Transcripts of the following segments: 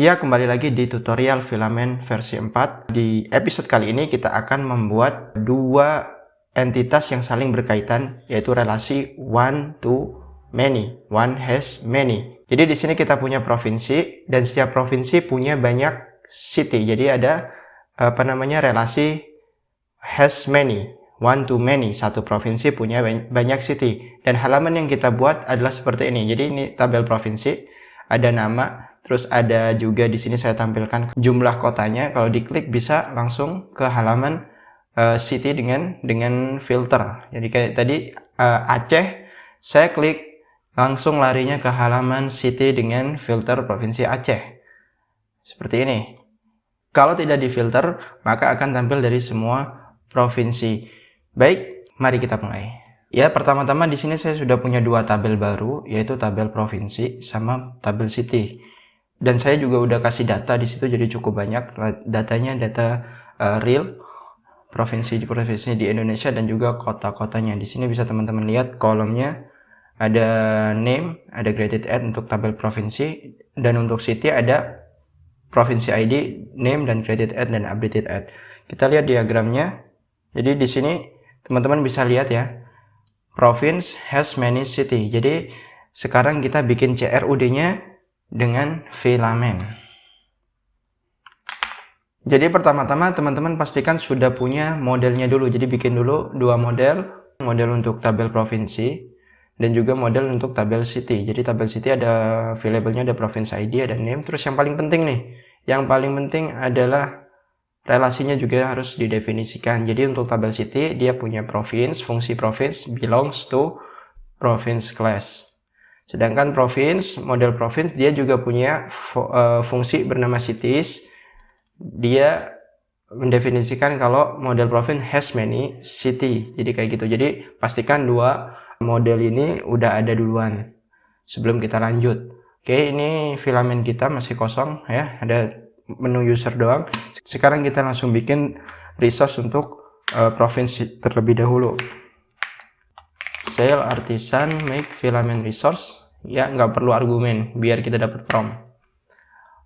Ya, kembali lagi di tutorial filament versi 4. Di episode kali ini kita akan membuat dua entitas yang saling berkaitan, yaitu relasi one to many, one has many. Jadi di sini kita punya provinsi dan setiap provinsi punya banyak city. Jadi ada relasi has many, one to many. Satu provinsi punya banyak city. Dan halaman yang kita buat adalah seperti ini. Jadi ini tabel provinsi, ada nama. Terus ada juga di sini saya tampilkan jumlah kotanya. Kalau diklik bisa langsung ke halaman city dengan filter. Jadi kayak tadi Aceh, saya klik langsung larinya ke halaman city dengan filter provinsi Aceh. Seperti ini. Kalau tidak difilter, maka akan tampil dari semua provinsi. Baik, mari kita mulai. Ya, pertama-tama di sini saya sudah punya dua tabel baru, yaitu tabel provinsi sama tabel city. Dan saya juga udah kasih data di situ, jadi cukup banyak datanya, data real provinsi di Indonesia dan juga kota-kotanya. Di sini bisa teman-teman lihat kolomnya ada name, ada graded add untuk tabel provinsi, dan untuk city ada provinsi ID, name, dan graded add dan updated add. Kita lihat diagramnya. Jadi di sini teman-teman bisa lihat ya, province has many city. Jadi sekarang kita bikin CRUD-nya dengan filament. Jadi pertama-tama teman-teman pastikan sudah punya modelnya dulu. Jadi bikin dulu dua model untuk tabel provinsi dan juga model untuk tabel city. Jadi tabel city ada variabelnya, ada province ID, ada name. Terus yang paling penting nih, yang paling penting adalah relasinya juga harus didefinisikan. Jadi untuk tabel city dia punya province, fungsi province belongs to province class. Sedangkan province, model province dia juga punya fungsi bernama cities. Dia mendefinisikan kalau model province has many city. Jadi kayak gitu. Jadi pastikan dua model ini udah ada duluan sebelum kita lanjut. Oke, ini filament kita masih kosong ya. Ada menu user doang. Sekarang kita langsung bikin resource untuk provinsi terlebih dahulu. Sale artisan make filament resource. Ya, nggak perlu argumen biar kita dapat prompt.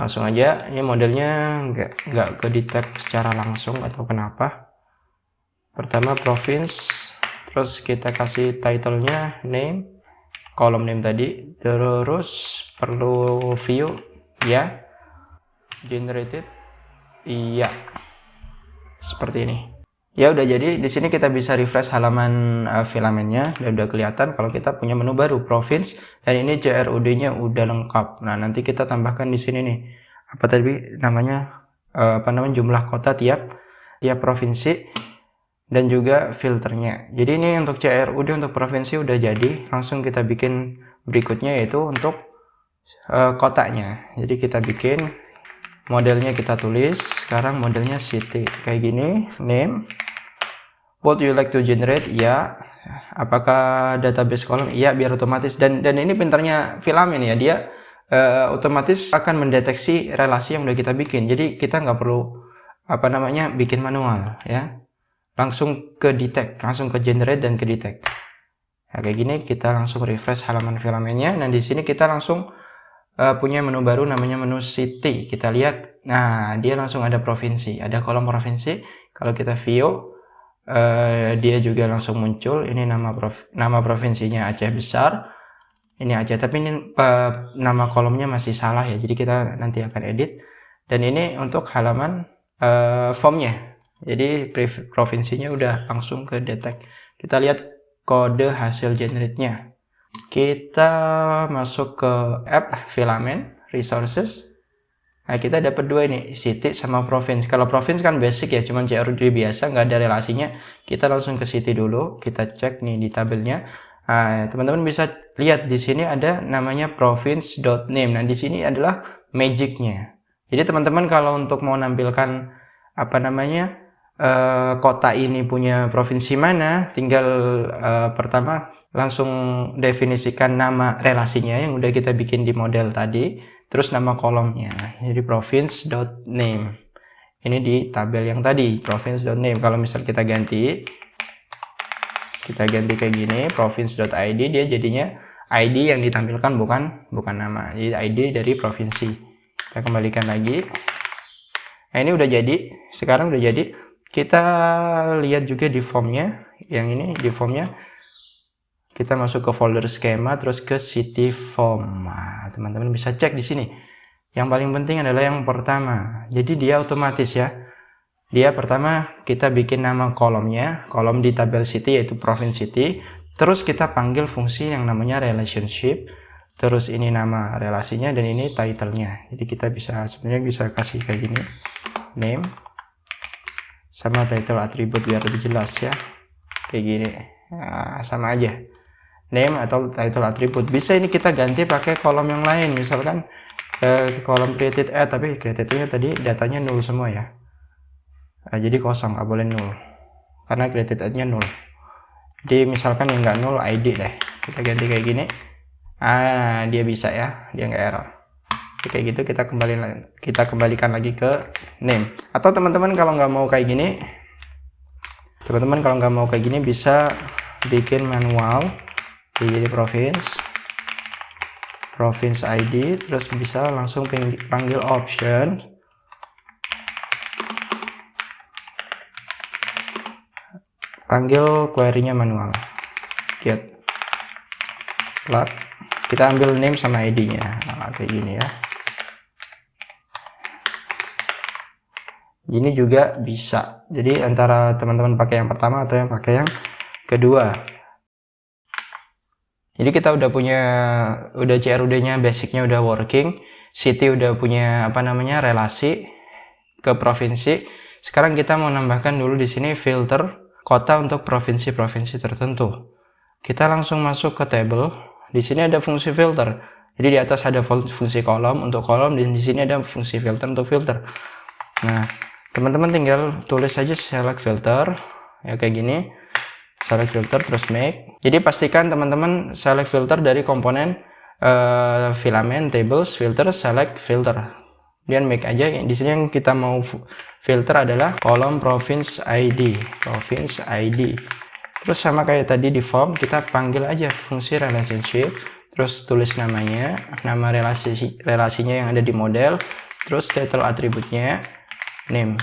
Langsung aja, ini modelnya nggak ke detect secara langsung atau kenapa. Pertama province, terus kita kasih title-nya name, kolom name tadi, terus perlu view ya, generated iya, seperti ini. Ya udah, jadi di sini kita bisa refresh halaman filamentnya dan udah kelihatan kalau kita punya menu baru province dan ini CRUD-nya udah lengkap. Nah, nanti kita tambahkan di sini nih apa tadi namanya jumlah kota tiap provinsi dan juga filternya. Jadi ini untuk CRUD untuk provinsi udah jadi. Langsung kita bikin berikutnya yaitu untuk kotanya. Jadi kita bikin modelnya, kita tulis sekarang modelnya city kayak gini, name. Would you like to generate? Ya. Apakah database column? Iya, biar otomatis. Dan ini pintarnya filament ya, dia otomatis akan mendeteksi relasi yang udah kita bikin. Jadi kita nggak perlu bikin manual ya. Langsung ke detect, langsung ke generate dan ke detect. Nah, kayak gini kita langsung refresh halaman filamentnya. Dan di sini kita langsung punya menu baru namanya menu city. Kita lihat, nah dia langsung ada provinsi, ada kolom provinsi. Kalau kita view, dia juga langsung muncul. Ini nama provinsinya Aceh Besar, ini Aceh, tapi ini nama kolomnya masih salah ya, jadi kita nanti akan edit. Dan ini untuk halaman formnya, jadi provinsinya udah langsung ke detect. Kita lihat kode hasil generate-nya. Kita masuk ke app filament resources. Nah, kita dapat dua ini, city sama province. Kalau province kan basic ya, cuman CRUD biasa, nggak ada relasinya. Kita langsung ke city dulu, kita cek nih di tabelnya. Nah, teman-teman bisa lihat di sini ada namanya province.name. Nah, di sini adalah magicnya. Jadi teman-teman kalau untuk mau nampilkan kota ini punya provinsi mana, tinggal pertama langsung definisikan nama relasinya yang udah kita bikin di model tadi. Terus nama kolomnya, jadi province.name. Ini di tabel yang tadi, province.name. Kalau misal kita ganti kayak gini, province.id, dia jadinya ID yang ditampilkan bukan nama. Jadi ID dari provinsi. Kita kembalikan lagi. Nah, ini udah jadi. Sekarang udah jadi. Kita lihat juga di formnya. Yang ini di formnya. Kita masuk ke folder skema, terus ke city form. Nah, teman-teman bisa cek di sini. Yang paling penting adalah yang pertama. Jadi dia otomatis ya. Dia pertama kita bikin nama kolomnya, kolom di tabel city yaitu province city. Terus kita panggil fungsi yang namanya relationship. Terus ini nama relasinya dan ini title-nya. Jadi kita bisa sebenarnya bisa kasih kayak gini. Name sama title atribut biar lebih jelas ya. Kayak gini. Nah, sama aja. Name atau title atribut. Bisa ini kita ganti pakai kolom yang lain. Misalkan kolom created add, tapi created-nya tadi datanya null semua ya. Nah, jadi kosong, nggak boleh null. Karena created add-nya null. Jadi misalkan yang nggak null ID deh. Kita ganti kayak gini. Dia bisa ya, dia nggak error. Jadi kayak gitu kita kembalikan lagi ke name. Atau teman-teman kalau nggak mau kayak gini, bisa bikin manual. Jadi province ID, terus bisa langsung panggil option. Panggil query-nya manual. Get plug. Kita ambil name sama ID-nya. Nah, kayak gini ya. Ini juga bisa. Jadi antara teman-teman pakai yang pertama atau yang pakai yang kedua. Jadi kita udah CRUD-nya basicnya udah working. City udah punya relasi ke provinsi. Sekarang kita mau nambahkan dulu di sini filter kota untuk provinsi-provinsi tertentu. Kita langsung masuk ke table. Di sini ada fungsi filter. Jadi di atas ada fungsi kolom untuk kolom, dan di sini ada fungsi filter untuk filter. Nah, teman-teman tinggal tulis saja select filter ya kayak gini. Select filter terus make. Jadi pastikan teman-teman select filter dari komponen filament, tables, filter, select filter. Kemudian make aja. Di sini yang kita mau filter adalah kolom province ID. Terus sama kayak tadi di form, kita panggil aja fungsi relationship, terus tulis namanya, nama relasinya yang ada di model, terus title atributnya, name.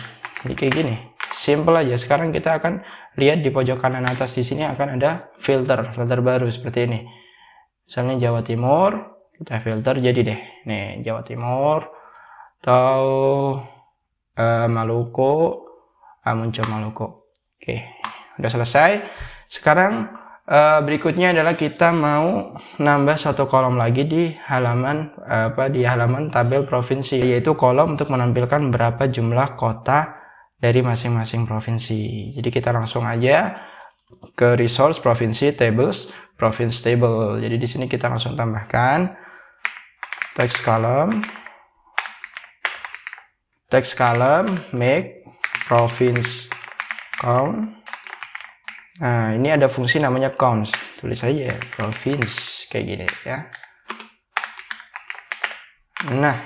Jadi kayak gini, simple aja. Sekarang kita akan lihat di pojok kanan atas di sini akan ada filter baru seperti ini. Misalnya Jawa Timur, kita filter jadi deh, nih Jawa Timur, atau Maluku, muncul Maluku. Oke, udah selesai. Sekarang berikutnya adalah kita mau nambah satu kolom lagi di halaman tabel provinsi, yaitu kolom untuk menampilkan berapa jumlah kota dari masing-masing provinsi. Jadi kita langsung aja ke resource provinsi tables, province table. Jadi di sini kita langsung tambahkan text column make province count. Nah, ini ada fungsi namanya counts. Tulis aja ya, province kayak gini ya. Nah,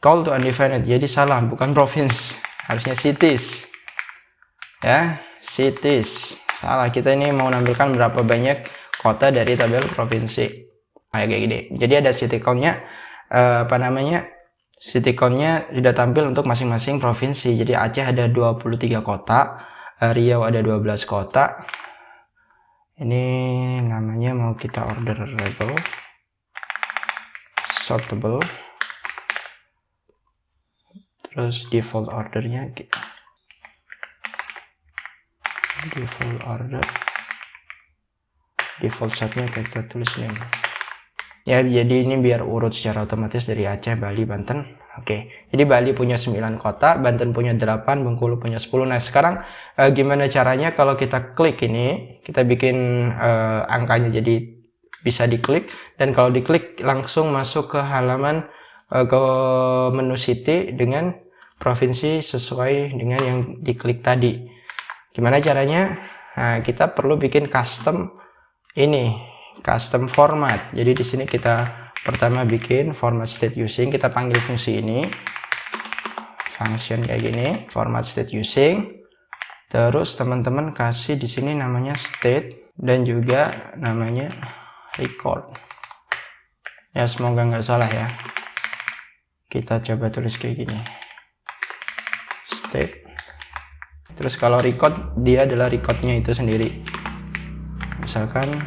call to undefined, jadi salah, bukan province, harusnya cities ya, cities. Salah, kita ini mau menampilkan berapa banyak kota dari tabel provinsi. Nah, kayak gini. Jadi ada city count-nya, city count-nya sudah tampil untuk masing-masing provinsi. Jadi Aceh ada 23 kota, Riau ada 12 kota. Ini namanya mau kita orderable, sortable, terus default ordernya default sortnya kita tulis name ya. Jadi ini biar urut secara otomatis dari Aceh, Bali, Banten. Oke, jadi Bali punya 9 kota, Banten punya 8, Bengkulu punya 10. Nah sekarang gimana caranya kalau kita klik ini, kita bikin angkanya jadi bisa diklik, dan kalau diklik langsung masuk ke halaman ke menu city dengan provinsi sesuai dengan yang diklik tadi. Gimana caranya? Nah, kita perlu bikin custom format. Jadi di sini kita pertama bikin format state using, kita panggil fungsi ini function kayak gini, format state using. Terus teman-teman kasih di sini namanya state dan juga namanya record. Ya semoga nggak salah ya. Kita coba tulis kayak gini. State. Terus kalau record, dia adalah recordnya itu sendiri. Misalkan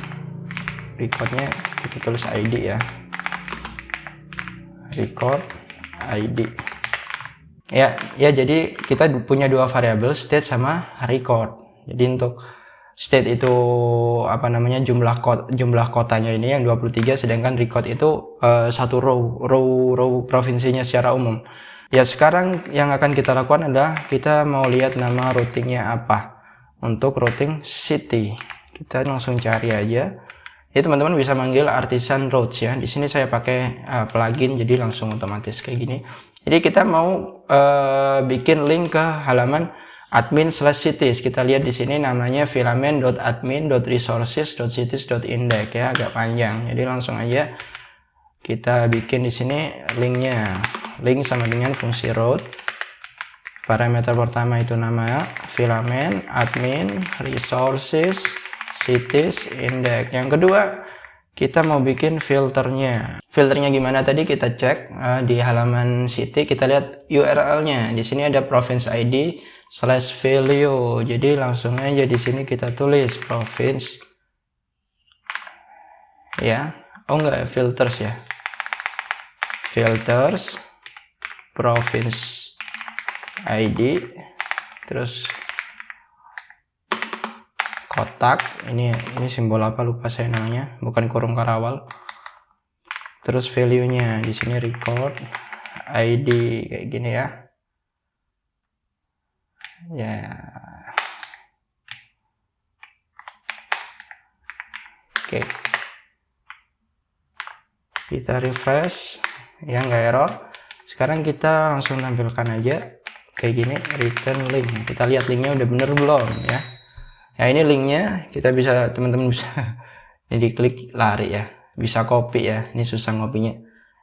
recordnya kita tulis ID ya. Record ID. Ya jadi kita punya dua variabel, state sama record. Jadi untuk state itu apa namanya, jumlah kotanya ini yang 23, sedangkan record itu satu row provinsinya secara umum. Ya sekarang yang akan kita lakukan adalah kita mau lihat nama routingnya apa. Untuk routing city kita langsung cari aja. Ya teman-teman bisa manggil artisan routes ya. Di sini saya pakai plugin jadi langsung otomatis kayak gini. Jadi kita mau bikin link ke halaman admin/cities. Kita lihat di sini namanya filament.admin.resources.cities.index ya, agak panjang. Jadi langsung aja kita bikin di sini linknya. Link sama dengan fungsi route. Parameter pertama itu nama filament admin resources cities index. Yang kedua kita mau bikin filternya. Filternya gimana tadi kita cek di halaman city, kita lihat URL-nya. Di sini ada province ID /value. Jadi langsung aja di sini kita tulis province ya. Oh enggak, filters ya. Filters province ID, terus kotak, ini simbol apa lupa saya namanya, bukan kurung karawal. Terus value-nya di sini record ID kayak gini ya. Ya. Oke. Kita refresh ya, nggak error. Sekarang kita langsung tampilkan aja kayak gini, return link. Kita lihat linknya udah bener belum ya. Nah ini linknya, kita bisa, teman-teman bisa ini diklik lari ya, bisa copy ya. Ini susah ngopinya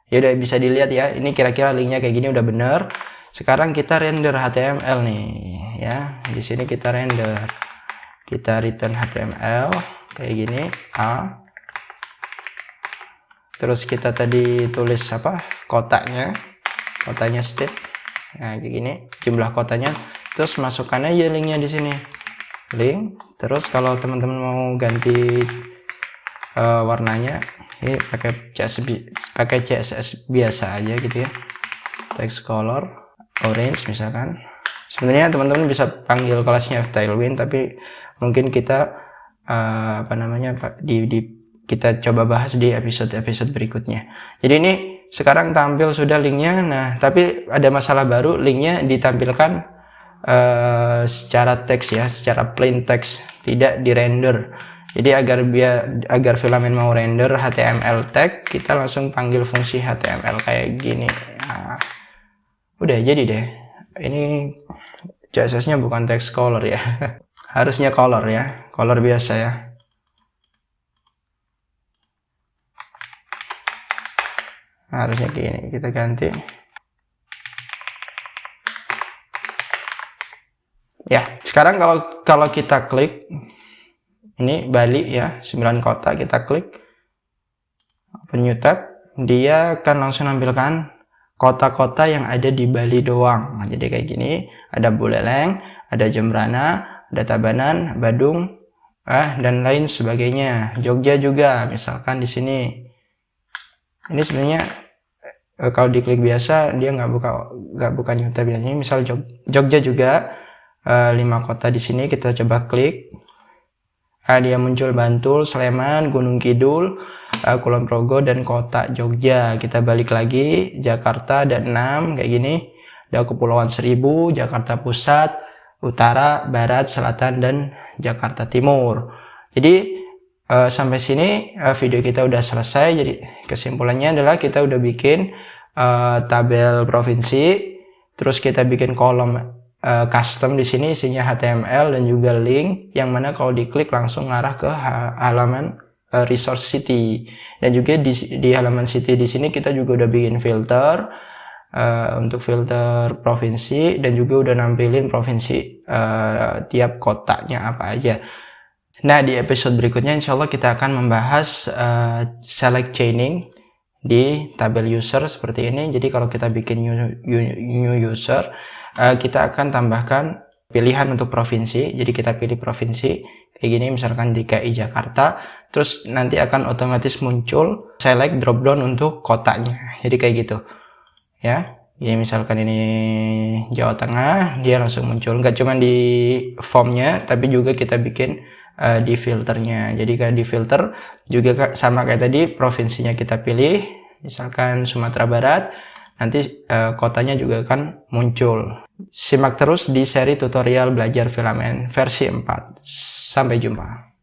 ya, udah bisa dilihat ya. Ini kira-kira linknya kayak gini udah bener. Sekarang kita render HTML nih ya. Di sini kita render, kita return HTML kayak gini A. Terus kita tadi tulis apa, kotanya state. Nah kayak gini jumlah kotanya. Terus masukkan aja linknya di sini, link. Terus kalau teman-teman mau ganti warnanya, ini pakai CSS biasa aja gitu ya. Text color orange misalkan. Sebenarnya teman-teman bisa panggil kelasnya Tailwind, tapi mungkin kita apa namanya, kita coba bahas di episode berikutnya. Jadi ini sekarang tampil sudah linknya. Nah tapi ada masalah baru, linknya ditampilkan secara teks ya, secara plain text, tidak di render. Jadi agar filament mau render HTML tag, kita langsung panggil fungsi HTML kayak gini. Nah, udah jadi deh. Ini CSS-nya bukan text color ya. Harusnya color ya, color biasa ya. Harusnya gini, kita ganti ya. Sekarang kalau kita klik ini Bali ya, 9 kota, kita klik open new tab, dia akan langsung nampilkan kota-kota yang ada di Bali doang. Nah, jadi kayak gini, ada Buleleng, ada Jembrana, ada Tabanan, Badung, dan lain sebagainya. Jogja juga misalkan di sini. Ini sebenarnya kalau diklik biasa dia nggak buka new tab ya. Ini misal Jogja juga 5 kota di sini, kita coba klik. Dia muncul Bantul, Sleman, Gunung Kidul, Kulon Progo, dan kota Jogja. Kita balik lagi, Jakarta ada 6 kayak gini. Ada Kepulauan Seribu, Jakarta Pusat, Utara, Barat, Selatan, dan Jakarta Timur. Jadi sampai sini video kita udah selesai. Jadi kesimpulannya adalah kita udah bikin tabel provinsi, terus kita bikin kolom custom di sini isinya HTML dan juga link, yang mana kalau diklik langsung ngarah ke halaman resource city. Dan juga di halaman city di sini kita juga udah bikin filter untuk filter provinsi, dan juga udah nampilin provinsi tiap kotanya apa aja. Nah di episode berikutnya insya Allah kita akan membahas select chaining di tabel user seperti ini. Jadi kalau kita bikin new user, kita akan tambahkan pilihan untuk provinsi. Jadi kita pilih provinsi kayak gini, misalkan DKI Jakarta, terus nanti akan otomatis muncul select drop down untuk kotanya. Jadi kayak gitu ya. Jadi misalkan ini Jawa Tengah, dia langsung muncul, nggak cuma di formnya tapi juga kita bikin di filternya. Jadi kayak di filter juga sama kayak tadi, provinsinya kita pilih misalkan Sumatera Barat, nanti kotanya juga akan muncul. Simak terus di seri tutorial belajar filament versi 4. Sampai jumpa.